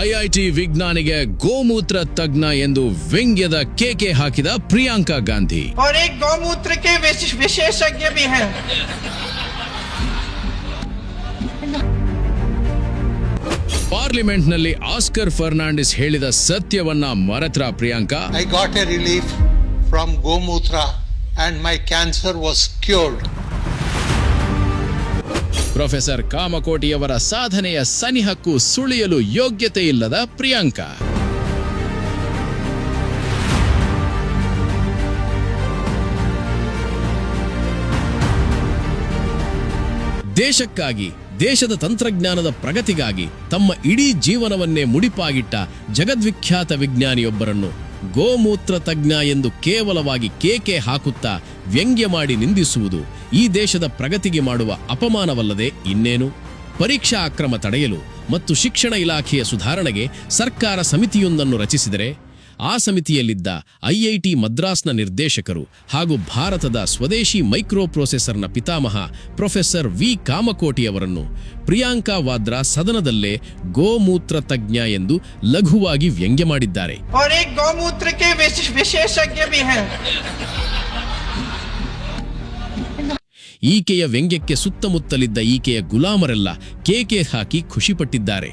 IIT ವಿಜ್ಞಾನಿಗೆ ಗೋಮೂತ್ರ ತಜ್ಞ ಎಂದು ವ್ಯಂಗ್ಯದ ಕೇಕೆ ಹಾಕಿದ ಪ್ರಿಯಾಂಕಾ ಗಾಂಧಿ. और एक गौमूत्र के विशेषज्ञ भी हैं. ಪಾರ್ಲಿಮೆಂಟ್ನಲ್ಲಿ ಆಸ್ಕರ್ ಫರ್ನಾಂಡಿಸ್ ಹೇಳಿದ ಸತ್ಯವನ್ನ ಮರೆತ್ರ Priyanka. I got a relief from Gomutra and my cancer was cured. Professor ಕಾಮಕೋಟಿಯವರ ಸಾಧನೆಯ ಸನಿಹಕ್ಕೂ ಸುಳಿಯಲು ಯೋಗ್ಯತೆ ಇಲ್ಲದ ಪ್ರಿಯಾಂಕಾ. ದೇಶಕ್ಕಾಗಿ, ದೇಶದ ತಂತ್ರಜ್ಞಾನದ ಪ್ರಗತಿಗಾಗಿ ತಮ್ಮ ಇಡೀ ಜೀವನವನ್ನೇ ಮುಡಿಪಾಗಿಟ್ಟ ಜಗದ್ವಿಖ್ಯಾತ ವಿಜ್ಞಾನಿಯೊಬ್ಬರನ್ನು ಗೋಮೂತ್ರ ತಜ್ಞ ಎಂದು ಕೇವಲವಾಗಿ ಕೇಕೆ ಹಾಕುತ್ತಾ ವ್ಯಂಗ್ಯ ಮಾಡಿ ನಿಂದಿಸುವುದು ಈ ದೇಶದ ಪ್ರಗತಿಗೆ ಮಾಡುವ ಅಪಮಾನವಲ್ಲದೆ ಇನ್ನೇನು? ಪರೀಕ್ಷಾ ಅಕ್ರಮ ತಡೆಯಲು ಮತ್ತು ಶಿಕ್ಷಣ ಇಲಾಖೆಯ ಸುಧಾರಣೆಗೆ ಸರ್ಕಾರ ಸಮಿತಿಯೊಂದನ್ನು ರಚಿಸಿದರೆ ಆ ಸಮಿತಿಯಲ್ಲಿದ್ದ ಐಐಟಿ ಮದ್ರಾಸ್ನ ನಿರ್ದೇಶಕರು ಹಾಗೂ ಭಾರತದ ಸ್ವದೇಶಿ ಮೈಕ್ರೋ ಪ್ರೊಸೆಸರ್ನ ಪಿತಾಮಹ ಪ್ರೊಫೆಸರ್ ವಿ ಕಾಮಕೋಟಿಯವರನ್ನು ಪ್ರಿಯಾಂಕಾ ವಾದ್ರಾ ಸದನದಲ್ಲೇ ಗೋಮೂತ್ರ ತಜ್ಞ ಎಂದು ಲಘುವಾಗಿ ವ್ಯಂಗ್ಯ ಮಾಡಿದ್ದಾರೆ. और एक गौमूत्र के विशेषज्ञ भी हैं. ಈಕೆಯ ವ್ಯಂಗ್ಯಕ್ಕೆ ಸುತ್ತಮುತ್ತಲಿದ್ದ ಈಕೆಯ ಗುಲಾಮರೆಲ್ಲ ಕೇಕೆ ಹಾಕಿ ಖುಷಿಪಟ್ಟಿದ್ದಾರೆ.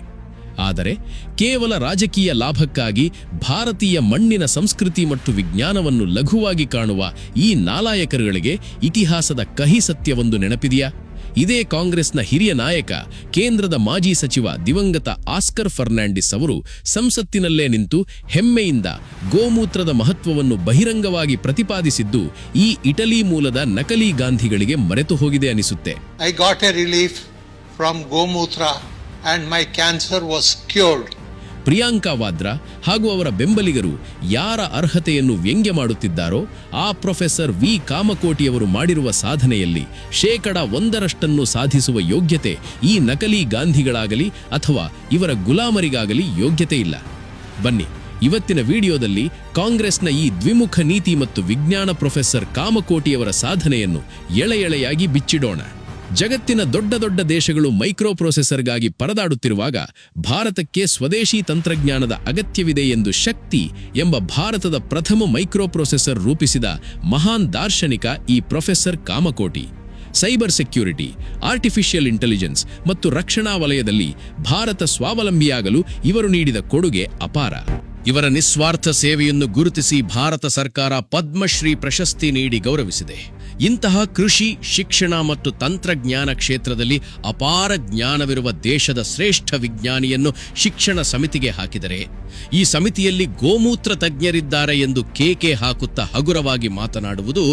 ಆದರೆ ಕೇವಲ ರಾಜಕೀಯ ಲಾಭಕ್ಕಾಗಿ ಭಾರತೀಯ ಮಣ್ಣಿನ ಸಂಸ್ಕೃತಿ ಮತ್ತು ವಿಜ್ಞಾನವನ್ನು ಲಘುವಾಗಿ ಕಾಣುವ ಈ ನಾಲಾಯಕರುಗಳಿಗೆ ಇತಿಹಾಸದ ಕಹಿ ಸತ್ಯವೊಂದು ನೆನಪಿದೆಯಾ? ಇದೇ ಕಾಂಗ್ರೆಸ್ನ ಹಿರಿಯ ನಾಯಕ, ಕೇಂದ್ರದ ಮಾಜಿ ಸಚಿವ ದಿವಂಗತ ಆಸ್ಕರ್ ಫರ್ನಾಂಡಿಸ್ ಅವರು ಸಂಸತ್ತಿನಲ್ಲೇ ನಿಂತು ಹೆಮ್ಮೆಯಿಂದ ಗೋಮೂತ್ರದ ಮಹತ್ವವನ್ನು ಬಹಿರಂಗವಾಗಿ ಪ್ರತಿಪಾದಿಸಿದ್ದು ಈ ಇಟಲಿ ಮೂಲದ ನಕಲಿ ಗಾಂಧಿಗಳಿಗೆ ಮರೆತು ಹೋಗಿದೆ ಅನಿಸುತ್ತೆ. I got a relief from Gomutra and my cancer was cured. Priyanka Vadra ಹಾಗೂ ಅವರ ಬೆಂಬಲಿಗರು ಯಾರ ಅರ್ಹತೆಯನ್ನು ವ್ಯಂಗ್ಯ ಮಾಡುತ್ತಿದ್ದಾರೋ ಆ ಪ್ರೊಫೆಸರ್ ವಿ ಕಾಮಕೋಟಿಯವರು ಮಾಡಿರುವ ಸಾಧನೆಯಲ್ಲಿ 1% ಸಾಧಿಸುವ ಯೋಗ್ಯತೆ ಈ ನಕಲಿ ಗಾಂಧಿಗಳಾಗಲಿ ಅಥವಾ ಇವರ ಗುಲಾಮರಿಗಾಗಲಿ ಯೋಗ್ಯತೆ ಇಲ್ಲ. ಬನ್ನಿ, ಇವತ್ತಿನ ವಿಡಿಯೋದಲ್ಲಿ ಕಾಂಗ್ರೆಸ್ನ ಈ ದ್ವಿಮುಖ ನೀತಿ ಮತ್ತು ವಿಜ್ಞಾನ ಪ್ರೊಫೆಸರ್ ಕಾಮಕೋಟಿಯವರ ಸಾಧನೆಯನ್ನು ಎಳೆಯಾಗಿ ಬಿಚ್ಚಿಡೋಣ. ಜಗತ್ತಿನ ದೊಡ್ಡ ದೊಡ್ಡ ದೇಶಗಳು ಮೈಕ್ರೋ ಪ್ರೊಸೆಸರ್ಗಾಗಿ ಪರದಾಡುತ್ತಿರುವಾಗ ಭಾರತಕ್ಕೆ ಸ್ವದೇಶಿ ತಂತ್ರಜ್ಞಾನದ ಅಗತ್ಯವಿದೆ ಎಂದು ಶಕ್ತಿ ಎಂಬ ಭಾರತದ ಪ್ರಥಮ ಮೈಕ್ರೋ ಪ್ರೊಸೆಸರ್ ರೂಪಿಸಿದ ಮಹಾನ್ ದಾರ್ಶನಿಕ ಈ professor Kamakoti. Cyber security, artificial intelligence ಮತ್ತು ರಕ್ಷಣಾ ವಲಯದಲ್ಲಿ ಭಾರತ ಸ್ವಾವಲಂಬಿಯಾಗಲು ಇವರು ನೀಡಿದ ಕೊಡುಗೆ ಅಪಾರ. ಇವರ ನಿಸ್ವಾರ್ಥ ಸೇವೆಯನ್ನು ಗುರುತಿಸಿ ಭಾರತ ಸರ್ಕಾರ ಪದ್ಮಶ್ರೀ ಪ್ರಶಸ್ತಿ ನೀಡಿ ಗೌರವಿಸಿದೆ. ಇಂತಹ ಕೃಷಿ, ಶಿಕ್ಷಣ ಮತ್ತು ತಂತ್ರಜ್ಞಾನ ಕ್ಷೇತ್ರದಲ್ಲಿ ಅಪಾರ ಜ್ಞಾನವಿರುವ ದೇಶದ ಶ್ರೇಷ್ಠ ವಿಜ್ಞಾನಿಯನ್ನು ಶಿಕ್ಷಣ ಸಮಿತಿಗೆ ಹಾಕಿದರೆ ಈ ಸಮಿತಿಯಲ್ಲಿ ಗೋಮೂತ್ರ ತಜ್ಞರಿದ್ದಾರೆ ಎಂದು ಕೇಕೆ ಹಾಕುತ್ತಾ ಹಗುರವಾಗಿ ಮಾತನಾಡುವುದು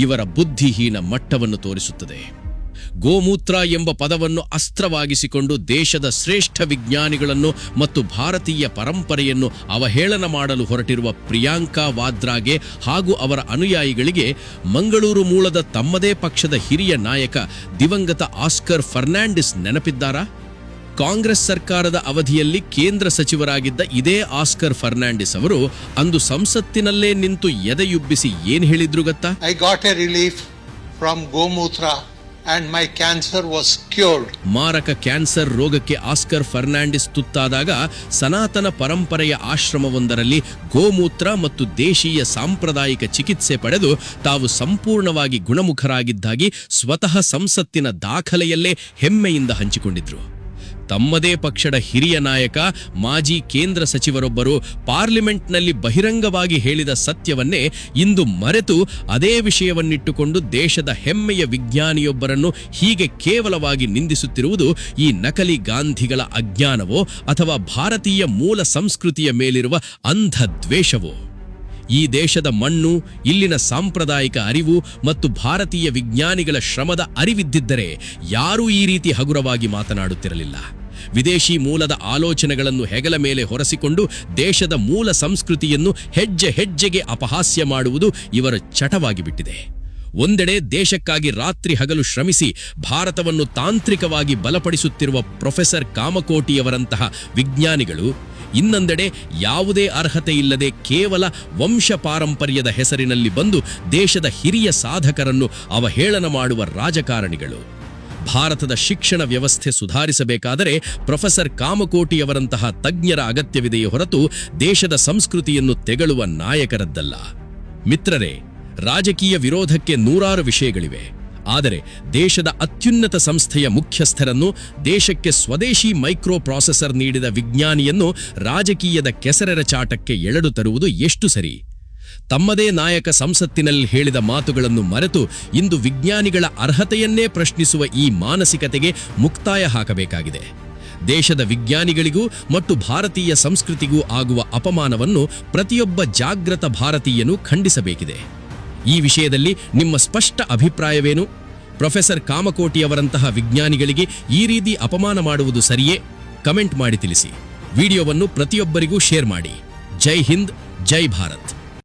ಇವರ ಬುದ್ಧಿಹೀನ ಮಟ್ಟವನ್ನು ತೋರಿಸುತ್ತದೆ. ಗೋಮೂತ್ರ ಎಂಬ ಪದವನ್ನು ಅಸ್ತ್ರವಾಗಿಸಿಕೊಂಡು ದೇಶದ ಶ್ರೇಷ್ಠ ವಿಜ್ಞಾನಿಗಳನ್ನು ಮತ್ತು ಭಾರತೀಯ ಪರಂಪರೆಯನ್ನು ಅವಹೇಳನ ಮಾಡಲು ಹೊರಟಿರುವ ಪ್ರಿಯಾಂಕಾ ವಾದ್ರಾಗೆ ಹಾಗೂ ಅವರ ಅನುಯಾಯಿಗಳಿಗೆ ಮಂಗಳೂರು ಮೂಲದ ತಮ್ಮದೇ ಪಕ್ಷದ ಹಿರಿಯ ನಾಯಕ ದಿವಂಗತ ಆಸ್ಕರ್ ಫರ್ನಾಂಡಿಸ್ ನೆನಪಿದ್ದಾರಾ? ಕಾಂಗ್ರೆಸ್ ಸರ್ಕಾರದ ಅವಧಿಯಲ್ಲಿ ಕೇಂದ್ರ ಸಚಿವರಾಗಿದ್ದ ಇದೇ ಆಸ್ಕರ್ ಫರ್ನಾಂಡಿಸ್ ಅವರು ಅಂದು ಸಂಸತ್ತಿನಲ್ಲೇ ನಿಂತು ಎದೆಯುಬ್ಬಿಸಿ ಏನ್ ಹೇಳಿದ್ರು ಗೊತ್ತಾ? I got a relief from Gomutra and my cancer was cured. ಮಾರಕ ಕ್ಯಾನ್ಸರ್ ರೋಗಕ್ಕೆ ಆಸ್ಕರ್ ಫರ್ನಾಂಡಿಸ್ ತುತ್ತಾದಾಗ ಸನಾತನ ಪರಂಪರೆಯ ಆಶ್ರಮವೊಂದರಲ್ಲಿ ಗೋಮೂತ್ರ ಮತ್ತು ದೇಶೀಯ ಸಾಂಪ್ರದಾಯಿಕ ಚಿಕಿತ್ಸೆ ಪಡೆದು ತಾವು ಸಂಪೂರ್ಣವಾಗಿ ಗುಣಮುಖರಾಗಿದ್ದಾಗಿ ಸ್ವತಃ ಸಂಸತ್ತಿನ ದಾಖಲೆಯಲ್ಲೇ ಹೆಮ್ಮೆಯಿಂದ ಹಂಚಿಕೊಂಡಿದ್ರು. ತಮ್ಮದೇ ಪಕ್ಷದ ಹಿರಿಯ ನಾಯಕ, ಮಾಜಿ ಕೇಂದ್ರ ಸಚಿವರೊಬ್ಬರು ಪಾರ್ಲಿಮೆಂಟ್ನಲ್ಲಿ ಬಹಿರಂಗವಾಗಿ ಹೇಳಿದ ಸತ್ಯವನ್ನೇ ಇಂದು ಮರೆತು ಅದೇ ವಿಷಯವನ್ನಿಟ್ಟುಕೊಂಡು ದೇಶದ ಹೆಮ್ಮೆಯ ವಿಜ್ಞಾನಿಯೊಬ್ಬರನ್ನು ಹೀಗೆ ಕೇವಲವಾಗಿ ನಿಂದಿಸುತ್ತಿರುವುದು ಈ ನಕಲಿ ಗಾಂಧಿಗಳ ಅಜ್ಞಾನವೋ ಅಥವಾ ಭಾರತೀಯ ಮೂಲ ಸಂಸ್ಕೃತಿಯ ಮೇಲಿರುವ ಅಂಧ ದ್ವೇಷವೋ? ಈ ದೇಶದ ಮಣ್ಣು, ಇಲ್ಲಿನ ಸಾಂಪ್ರದಾಯಿಕ ಅರಿವು ಮತ್ತು ಭಾರತೀಯ ವಿಜ್ಞಾನಿಗಳ ಶ್ರಮದ ಅರಿವಿದ್ದಿದ್ದರೆ ಯಾರೂ ಈ ರೀತಿ ಹಗುರವಾಗಿ ಮಾತನಾಡುತ್ತಿರಲಿಲ್ಲ. ವಿದೇಶಿ ಮೂಲದ ಆಲೋಚನೆಗಳನ್ನು ಹೆಗಲ ಮೇಲೆ ಹೊರಸಿಕೊಂಡು ದೇಶದ ಮೂಲ ಸಂಸ್ಕೃತಿಯನ್ನು ಹೆಜ್ಜೆ ಹೆಜ್ಜೆಗೆ ಅಪಹಾಸ್ಯ ಮಾಡುವುದು ಇವರ ಚಟವಾಗಿ ಬಿಟ್ಟಿದೆ. ಒಂದೆಡೆ ದೇಶಕ್ಕಾಗಿ ರಾತ್ರಿ ಹಗಲು ಶ್ರಮಿಸಿ ಭಾರತವನ್ನು ತಾಂತ್ರಿಕವಾಗಿ ಬಲಪಡಿಸುತ್ತಿರುವ ಪ್ರೊಫೆಸರ್ ಕಾಮಕೋಟಿಯವರಂತಹ ವಿಜ್ಞಾನಿಗಳು, ಇನ್ನೊಂದೆಡೆ ಯಾವುದೇ ಅರ್ಹತೆ ಇಲ್ಲದೆ ಕೇವಲ ವಂಶ ಪಾರಂಪರ್ಯದ ಹೆಸರಿನಲ್ಲಿ ಬಂದು ದೇಶದ ಹಿರಿಯ ಸಾಧಕರನ್ನು ಅವಹೇಳನ ಮಾಡುವ ರಾಜಕಾರಣಿಗಳು. ಭಾರತದ ಶಿಕ್ಷಣ ವ್ಯವಸ್ಥೆ ಸುಧಾರಿಸಬೇಕಾದರೆ ಪ್ರೊಫೆಸರ್ ಕಾಮಕೋಟಿಯವರಂತಹ ತಜ್ಞರ ಅಗತ್ಯವಿದೆಯೇ ಹೊರತು ದೇಶದ ಸಂಸ್ಕೃತಿಯನ್ನು ತೆಗಳುವ ನಾಯಕರದ್ದಲ್ಲ. ಮಿತ್ರರೇ, ರಾಜಕೀಯ ವಿರೋಧಕ್ಕೆ ನೂರಾರು ವಿಷಯಗಳಿವೆ. ಆದರೆ ದೇಶದ ಅತ್ಯುನ್ನತ ಸಂಸ್ಥೆಯ ಮುಖ್ಯಸ್ಥರನ್ನು, ದೇಶಕ್ಕೆ ಸ್ವದೇಶಿ ಮೈಕ್ರೋ ಪ್ರಾಸೆಸರ್ ನೀಡಿದ ವಿಜ್ಞಾನಿಯನ್ನು ರಾಜಕೀಯದ ಕೆಸರೆರ ಚಾಟಕ್ಕೆ ಎಳೆದು ತರುವುದು ಎಷ್ಟು ಸರಿ? ತಮ್ಮದೇ ನಾಯಕ ಸಂಸತ್ತಿನಲ್ಲಿ ಹೇಳಿದ ಮಾತುಗಳನ್ನು ಮರೆತು ಇಂದು ವಿಜ್ಞಾನಿಗಳ ಅರ್ಹತೆಯನ್ನೇ ಪ್ರಶ್ನಿಸುವ ಈ ಮಾನಸಿಕತೆಗೆ ಮುಕ್ತಾಯ ಹಾಕಬೇಕಾಗಿದೆ. ದೇಶದ ವಿಜ್ಞಾನಿಗಳಿಗೂ ಮತ್ತು ಭಾರತೀಯ ಸಂಸ್ಕೃತಿಗೂ ಆಗುವ ಅಪಮಾನವನ್ನು ಪ್ರತಿಯೊಬ್ಬ ಜಾಗೃತ ಭಾರತೀಯನೂ ಖಂಡಿಸಬೇಕಿದೆ. ಈ ವಿಷಯದಲ್ಲಿ ನಿಮ್ಮ ಸ್ಪಷ್ಟ ಅಭಿಪ್ರಾಯವೇನು? ಪ್ರೊಫೆಸರ್ ಕಾಮಕೋಟಿಯವರಂತಹ ವಿಜ್ಞಾನಿಗಳಿಗೆ ಈ ರೀತಿ ಅಪಮಾನ ಮಾಡುವುದು ಸರಿಯೇ? ಕಮೆಂಟ್ ಮಾಡಿ ತಿಳಿಸಿ. ವಿಡಿಯೋವನ್ನು ಪ್ರತಿಯೊಬ್ಬರಿಗೂ ಶೇರ್ ಮಾಡಿ. ಜೈ ಹಿಂದ್, ಜೈ ಭಾರತ್.